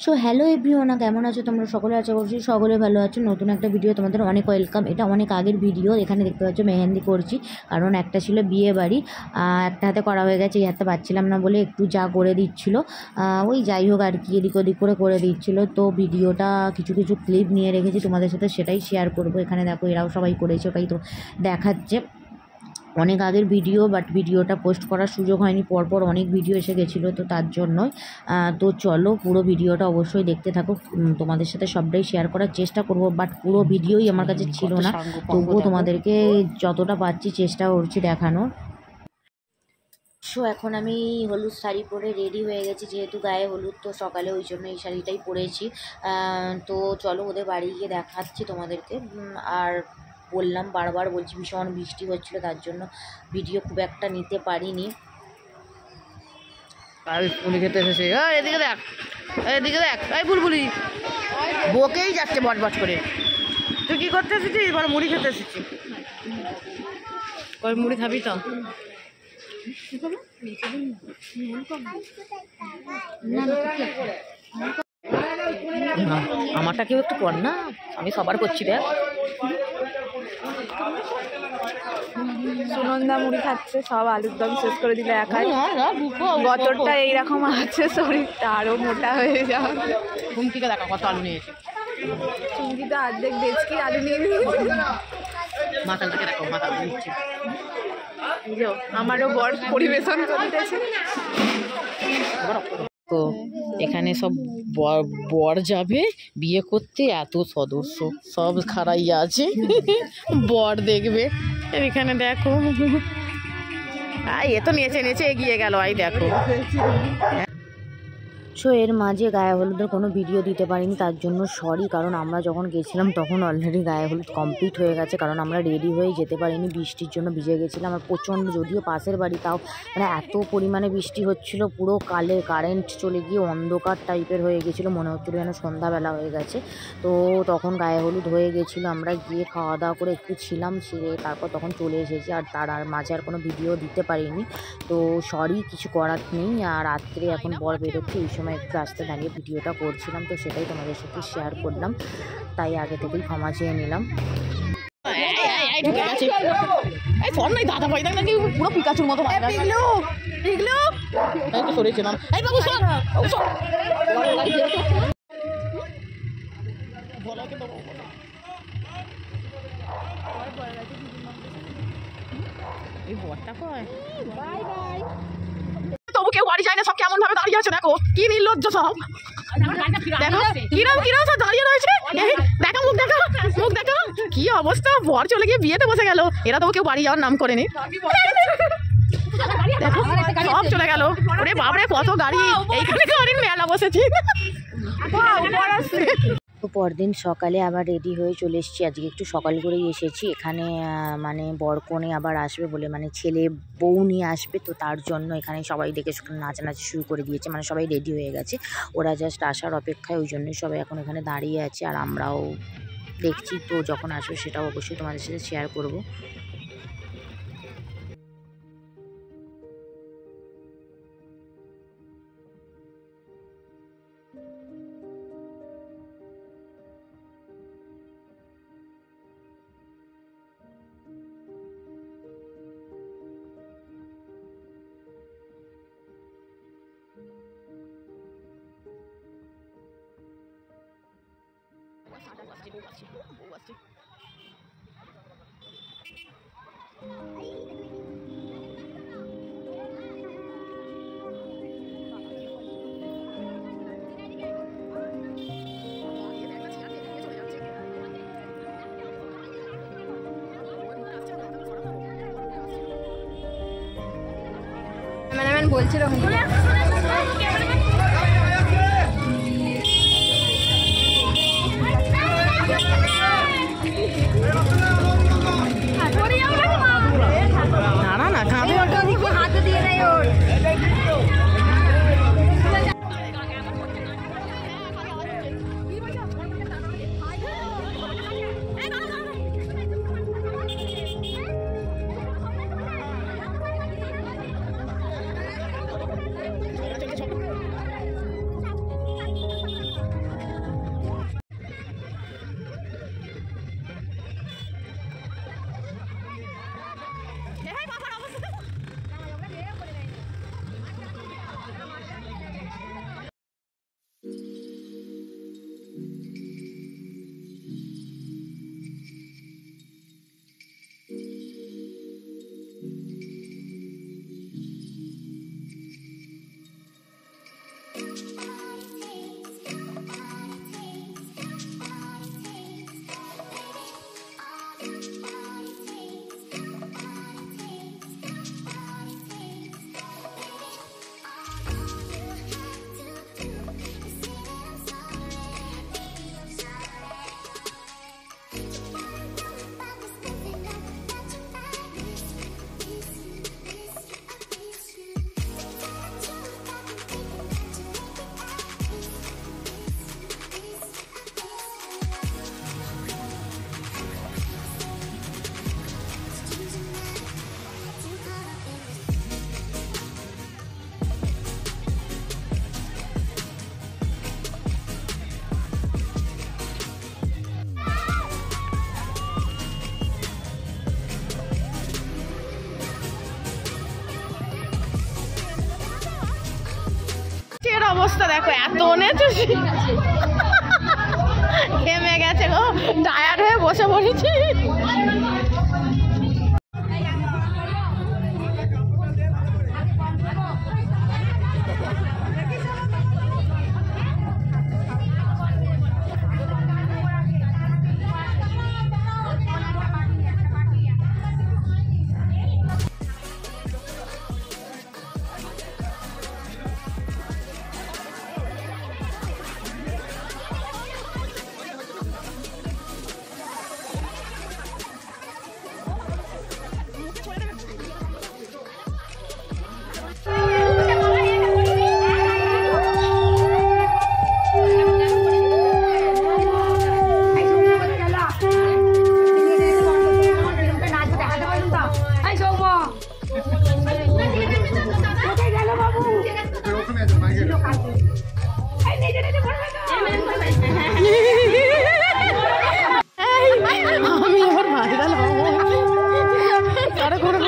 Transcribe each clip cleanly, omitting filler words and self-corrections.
So hello everyone, কেমন আছো তোমরা সকলে? আশা করছি সকলে ভালো আছো। নতুন একটা ভিডিও তোমাদের অনেক ওয়েলকাম। এটা অনেক আগের ভিডিও। এখানে দেখতে পাচ্ছ মেহেন্দি করছি, কারণ একটা ছিল বিয়ে বাড়ি, একটা হাতে করা হয়ে গেছে, এই হাতে পাচ্ছিলাম না বলে একটু যা করে দিচ্ছিলো, ওই যাই হোক আর কি, এদিক ওদিক করে দিচ্ছিলো। তো ভিডিওটা কিছু কিছু ক্লিপ নিয়ে রেখেছি তোমাদের সাথে, সেটাই শেয়ার করবো। এখানে দেখো এরাও সবাই করেছে, ওটাই তো দেখাচ্ছে। অনেক আগের ভিডিও, বাট ভিডিওটা পোস্ট করার সুযোগ হয়নি, পরপর অনেক ভিডিও এসে গেছিলো, তো তার জন্যই। তো চলো পুরো ভিডিওটা অবশ্যই দেখতে থাকো, তোমাদের সাথে সবটাই শেয়ার করার চেষ্টা করব। বাট পুরো ভিডিওই আমার কাছে ছিল না, তবুও তোমাদেরকে যতটা পাচ্ছি চেষ্টা করছি দেখানোর। সো এখন আমি হলুদ শাড়ি পরে রেডি হয়ে গেছি, যেহেতু গায়ে হলুদ, তো সকালে ওই জন্য এই শাড়িটাই পরেছি। তো চলো ওদের বাড়ি গিয়ে দেখাচ্ছি তোমাদেরকে। আর বললাম, বারবার বলছি, ভীষণ বৃষ্টি হচ্ছিলো, তার জন্য ভিডিও খুব একটা নিতে পারিনি। খেতে এসেছে, এদিকে দেখ, এদিকে দেখ, এই বুলবুলি বকেই যাচ্ছে বটবট করে। তুই কি করতে এসেছিস? এবার মুড়ি খেতে এসেছি। ওই মুড়ি খাবি তো? আমারটা কেউ একটু কর না, আমি সবার করছি। দেখ সুনন্দা মুড়ি খাচ্ছে, সব আলুর দম শেষ করে দিলে একাই। গতরটা এইরকম আছে, শরীরটা আরো মোটা হয়ে যাবে। ঘুমটিকে দেখা কত আলু নিয়েছে। চুমকি তো অর্ধেক বেচকি আলু নিয়ে নিয়েছে। মাথাটাকে দেখো, মাথা দিচ্ছে। আমারও বর পরিবেশন করতেছে। তো এখানে সব বর যাবে বিয়ে করতে, এত সদস্য সব খাড়াই আছে, বর দেখবে। এখানে দেখো, এ তো নেচে নেচে এগিয়ে গেল, আই দেখো। সো এর মাঝে গায়ে হলুদের কোনো ভিডিও দিতে পারিনি, তার জন্য সরি। কারণ আমরা যখন গেছিলাম তখন অলরেডি গায়ে হলুদ কমপ্লিট হয়ে গেছে, কারণ আমরা রেডি হয়ে যেতে পারিনি, বৃষ্টির জন্য ভিজে গেছিলাম। আর প্রচণ্ড, যদিও পাশের বাড়ি, তাও মানে এত পরিমাণে বৃষ্টি হচ্ছিল, পুরো কারেন্ট চলে গিয়ে অন্ধকার টাইপের হয়ে গেছিলো, মনে হচ্ছিলো যেন সন্ধ্যাবেলা হয়ে গেছে। তো তখন গায়ে হলুদ হয়ে গেছিলো, আমরা গিয়ে খাওয়া দাওয়া করে একটু ছিলাম, ছেড়ে তারপর তখন চলে এসেছি। আর তার মাঝে আর কোনো ভিডিও দিতে পারিনি, তো সরি, কিছু করার নেই। আর রাত্রে এখন বর বেরোচ্ছে, এই সময় একটু রাস্তায় দাঁড়িয়ে ভিডিওটা করছিলাম, তো সেটাই তোমাদের সাথে শেয়ার করলাম, তাই আগে থেকেই ক্ষমা চেয়ে নিলাম। পুরো পিকাচুর মতো সরেছিলাম। তবু কেউ বাড়ি যায় না, সব কেমন ভাবে দাঁড়িয়ে আছে, দেখো কি নির্লজ্জ সব। দেখো কিরম কিরম সব দাঁড়িয়ে রয়েছে, দেখা মুখ দেখা, মুখ দেখা, কি অবস্থা। বর চলে গিয়ে বিয়েতে বসে গেল, এরা তবু কেউ বাড়ি যাওয়ার নাম করেনি। দেখো সব চলে গেল। ওরে বাপরে, কত গাড়ি, এইখানে গাড়ির মেলা বসেছি। তো পরদিন সকালে আবার রেডি হয়ে চলে এসেছি, আজকে একটু সকাল করেই এসেছি। এখানে মানে বরকনে আবার আসবে বলে, মানে ছেলে বউ নিয়ে আসবে, তো তার জন্য এখানে সবাই দেখে নাচানাচি শুরু করে দিয়েছে, মানে সবাই রেডি হয়ে গেছে, ওরা জাস্ট আসার অপেক্ষায়, ওই জন্যই সবাই এখন এখানে দাঁড়িয়ে আছে। আর আমরাও দেখছি, তো যখন আসবে সেটাও অবশ্যই তোমাদের সাথে শেয়ার করব। ক্যামেরাম্যান বলছিল না না কাঁদে, হাতে দিয়ে দেয় ওর। অবস্থা দেখো, এত নেচেছি, ঘেমে গেছে গো, টায়ার্ড হয়ে বসে পড়েছি। আমি আবার ভাইরাল হবো, ভালো করে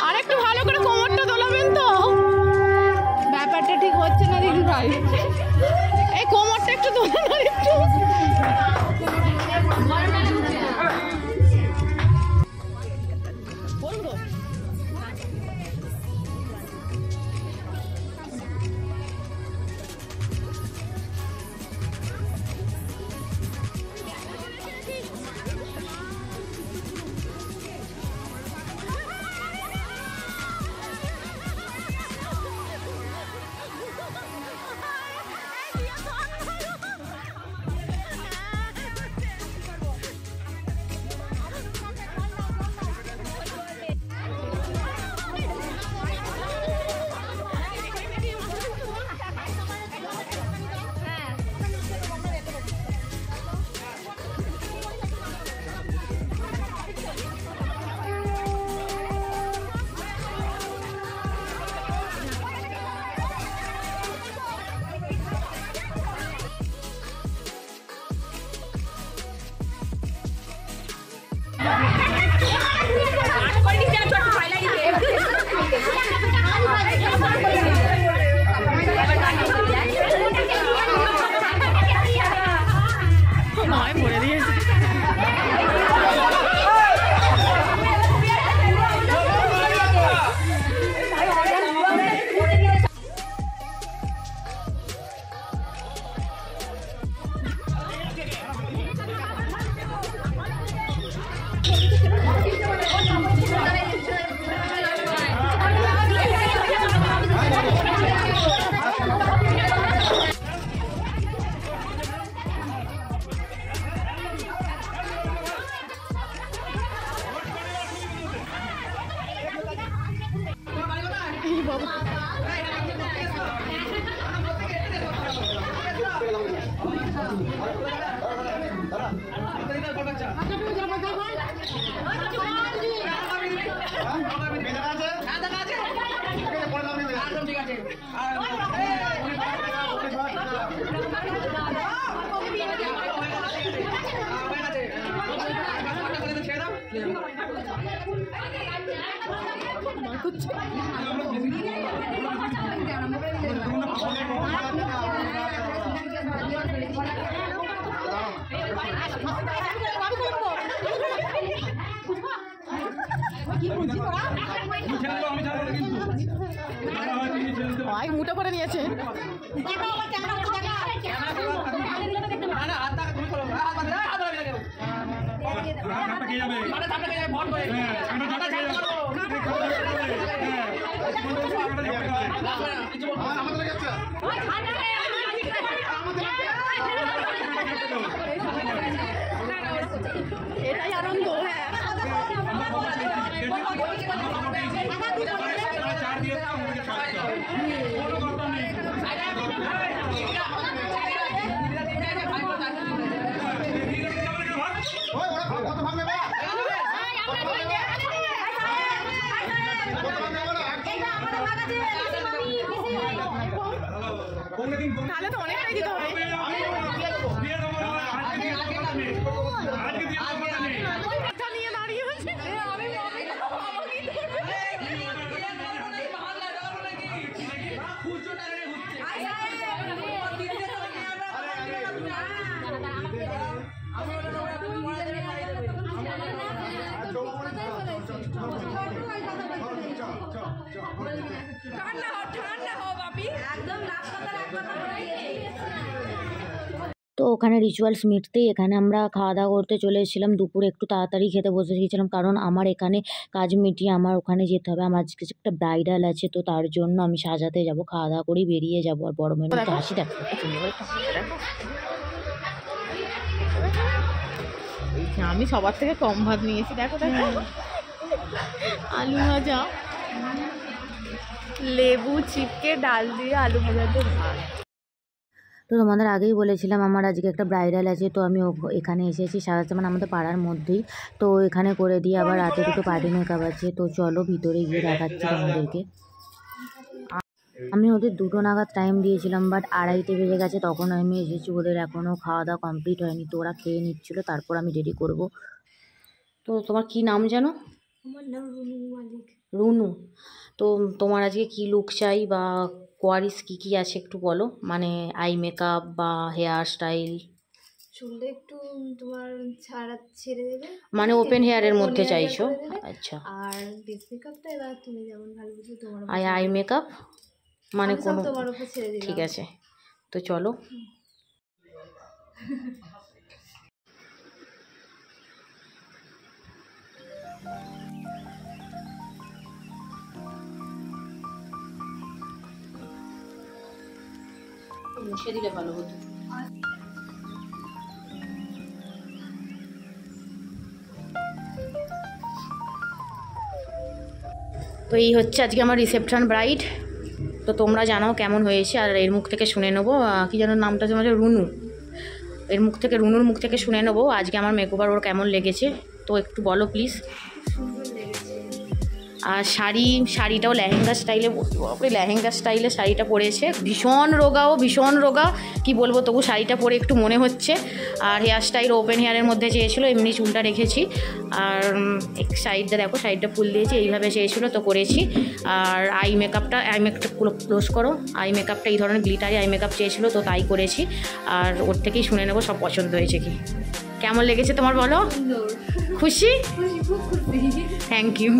আর একটু ভালো করে কোমরটা তোলাবেন তো, ব্যাপারটা ঠিক হচ্ছে না দিদি ভাই। এই কোমরটা একটু তোলেন আর একটু। ভাই মুটা করে নিয়েছে। এটাই আনন্দ। তাহলে তো অনেকটাই দিতে হবে। নিয়ে দাঁড়িয়ে তো ওখানে রিচুয়ালস মিটতেই এখানে আমরা খাওয়া দাওয়া করতে চলে এসেছিলাম। দুপুরে একটু তাড়াতাড়ি খেতে বসে গিয়েছিলাম, কারণ আমার এখানে কাজ মিটিয়ে আমার ওখানে যেতে হবে। আমার আজকে একটা ব্রাইডাল আছে, তো তার জন্য আমি সাজাতে যাব, খাওয়া দাওয়া করেই বেরিয়ে যাবো। আর বড় মেয়ের মধ্যে হাসি দেখো, আমি সবার থেকে কম ভাত নিয়েছি। দেখো দেখো, আলু ভাজা, লেবু চিপকে ডাল দিয়ে আলু ভাজা দিয়ে ভাত। তো তোমাদের আগেই বলেছিলাম আমার আজকে একটা ব্রাইডাল আছে, তো আমি এখানে এসেছি সাজাতে, মানে আমাদের পাড়ার মধ্যেই। তো এখানে করে দিয়ে আবার রাতে দুটো পার্টি মেকআপ আছে। তো চলো ভিতরে গিয়ে দেখাচ্ছি তোমাদেরকে। আমি ওদের 2টো নাগাদ টাইম দিয়েছিলাম, বাট 2:30 বেজে গেছে তখন আমি এসেছি। ওদের এখনও খাওয়া দাওয়া কমপ্লিট হয়নি, তো ওরা খেয়ে নিচ্ছিলো, তারপর আমি রেডি করব। তো তোমার কি নাম জানো? আমার নাম রুনু মালিক। রুনু। তো তোমার আজকে কি লুক চাই বা কোয়ারিস কী কী আছে একটু বলো, মানে আই মেকআপ বা হেয়ার স্টাইল? চুলটা একটু তোমার ছেড়ে দেবে, মানে ওপেন হেয়ারের মধ্যে চাইছো? আচ্ছা। আর বেস মেকআপটা এবার তুমি যেমন ভালো বুঝো তোমার। আই মেকআপ মানে কোনো? তোমার উপর ছেড়ে দিলাম। ঠিক আছে, তো চলো। মুছে দিলে ভালো হতো। তো এই হচ্ছে আজকে আমার রিসেপশন ব্রাইড। তো তোমরা জানাও কেমন হয়েছে, আর এর মুখ থেকে শুনে নেবো কি যেন নামটা, তোমার রুনু, এর মুখ থেকে, রুনুর মুখ থেকে শুনে নেবো আজকে আমার মেকওভার ওর কেমন লেগেছে। তো একটু বলো প্লিজ। আর শাড়িটাও লেহেঙ্গা স্টাইলে, লেহেঙ্গা স্টাইলে শাড়িটা পরেছে। ভীষণ রোগা কি বলবো, তবু শাড়িটা পরে একটু মনে হচ্ছে। আর হেয়ার স্টাইল ওপেন হেয়ারের মধ্যে চেয়েছিলো, এমনি চুলটা রেখেছি। আর সাইডটা দেখো, সাইডটা ফুল দিয়েছি, এইভাবে চেয়েছিলো তো করেছি। আর আই মেকআপটা ক্লোজ করো। আই মেকআপটা এই ধরনের গ্লিটারি আই মেকআপ চেয়েছিলো, তো তাই করেছি। আর ওর থেকেই শুনে নেবো সব পছন্দ হয়েছে কি। কেমন লেগেছে তোমার বলো? খুশি? Thank you.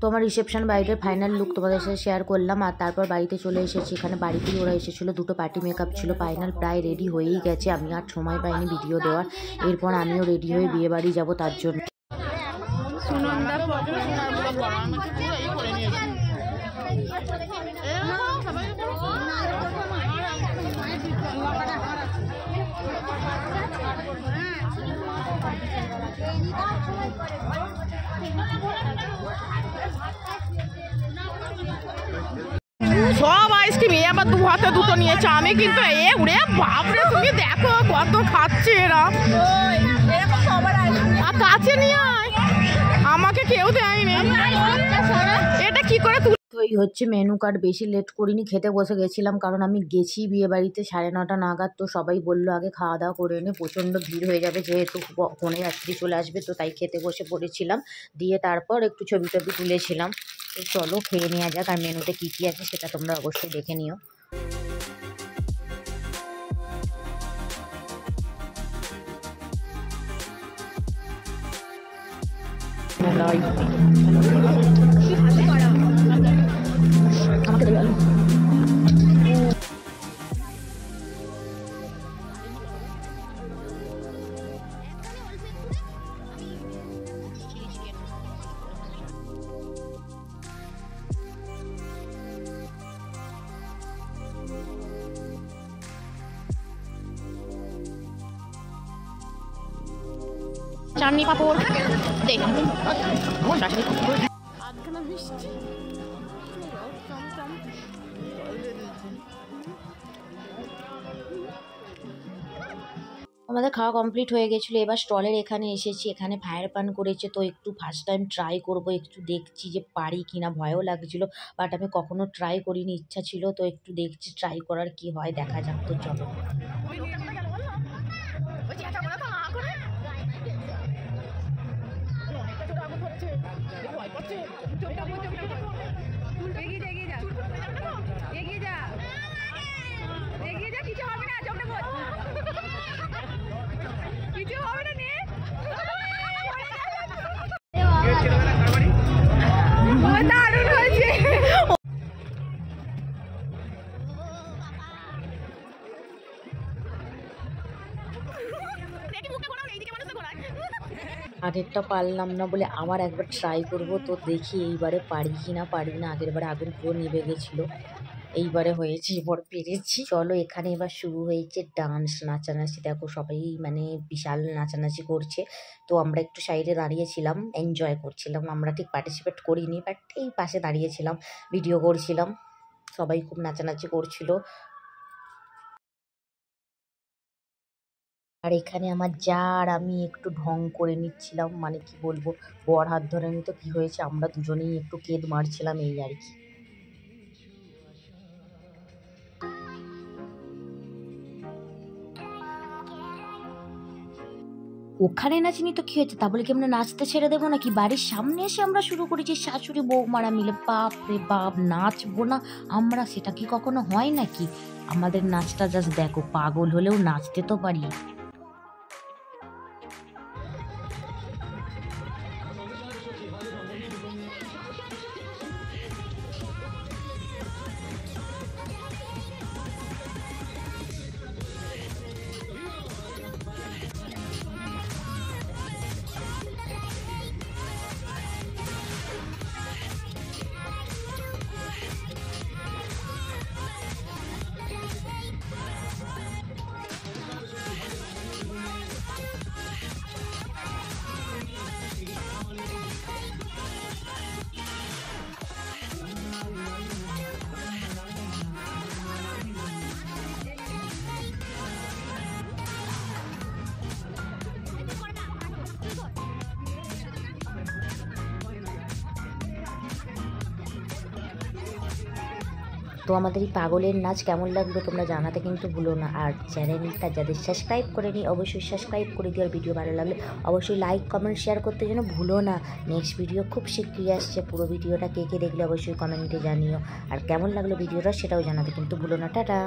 তো আমার রিসেপশন ব্রাইডের ফাইনাল লুক তোমাদের সাথে শেয়ার করলাম। আর তারপর বাড়িতে চলে এসেছি। এখানে বাড়িতেই ওরা এসেছিলো, 2টো পার্টি মেকআপ ছিল। ফাইনাল প্রায় রেডি হয়েই গেছে, আমি আর সময় পাইনি ভিডিও দেওয়ার। এরপর আমিও রেডি হয়ে বিয়ে বাড়ি যাবো, তার জন্য। সব আইসক্রিম এ আবার 2 হাতে 2টো নিয়েছে। আমি কিন্তু উড়ে বাপরে, তুমি দেখো কত খাচ্ছে এরা। আর কাছে নিয়ে আয়, আমাকে কেউ দেয়নি। এটা কি করে? তো এই হচ্ছে মেনু কার্ড। বেশি লেট করিনি, খেতে বসে গেছিলাম, কারণ আমি গেছি বিয়ে বাড়িতে 9:30 নাগাদ। তো সবাই বললো আগে খাওয়া দাওয়া করে নে, প্রচণ্ড ভিড় হয়ে যাবে, যেহেতু ফোনে যাত্রী চলে আসবে। তো তাই খেতে বসে পড়েছিলাম, দিয়ে তারপর একটু ছবি টবি তুলেছিলাম। তো চলো খেয়ে নেওয়া যাক। আর মেনুতে কী কী আছে সেটা তোমরা অবশ্যই দেখে নিও। আমাকে দেবে আলু। চাটনি পাপড় দেখ, আধখানা মিষ্টি। আমাদের খাওয়া কমপ্লিট হয়ে গেছিলো। এবার স্টলের এখানে এসেছি, এখানে ফায়ার পান করেছে। তো একটু ফার্স্ট টাইম ট্রাই করব, একটু দেখছি যে পারি কিনা, ভয়ও লাগছিলো, বাট আমি কখনো ট্রাই করিনি, ইচ্ছা ছিল। তো একটু দেখছি ট্রাই করার কি হয়, দেখা যাক। তো চলো। আগেরটা পারলাম না বলে আবার একবার ট্রাই করব, তো দেখি এইবারে পারি কি না পারি না। আগেরবারে আগুন পুরো নিভে গেছিলো, এইবারে হয়েছে, এবার পেরেছি। চলো এখানে এবার শুরু হয়েছে ডান্স, নাচানাচি। দেখো সবাই মানে বিশাল নাচানাচি করছে। তো আমরা একটু সাইডে দাঁড়িয়েছিলাম, এনজয় করছিলাম। আমরা ঠিক পার্টিসিপেট করিনি, বাট এই পাশে দাঁড়িয়েছিলাম, ভিডিও করছিলাম। সবাই খুব নাচানাচি করছিল। আর এখানে আমার যা আর আমি একটু ঢং করে নিচ্ছিলাম, মানে কি বলবো, বর হাত ধরে নিত, কি হয়েছে, আমরা দুজনেই একটু কেঁদ মারছিলাম, এই আর কি। ওখানে নাচিনি তো কি হয়েছে, তা বলে কি আমরা নাচতে ছেড়ে দেবো নাকি? বাড়ির সামনে এসে আমরা শুরু করেছি শাশুড়ি বৌমারা মিলে, বাপ রে বাপ, নাচবো না আমরা? সেটা কি কখনো হয় নাকি? আমাদের নাচটা জাস্ট দেখো, পাগল হলেও নাচতে তো পারি। তো আমাদের এই পাগলের নাচ কেমন লাগলো তোমরা জানাতে কিন্তু ভুলো না। আর চ্যানেলটা যাদের সাবস্ক্রাইব করেনি অবশ্যই সাবস্ক্রাইব করে দিও। আর ভিডিও ভালো লাগলে অবশ্যই লাইক কমেন্ট শেয়ার করতে যেন ভুলো না। নেক্সট ভিডিও খুব শীঘ্রই আসছে, পুরো ভিডিওটা কে কে দেখলে অবশ্যই কমেন্টে জানিও। আর কেমন লাগলো ভিডিওটা সেটাও জানাতে কিন্তু ভুলো না। টাটা।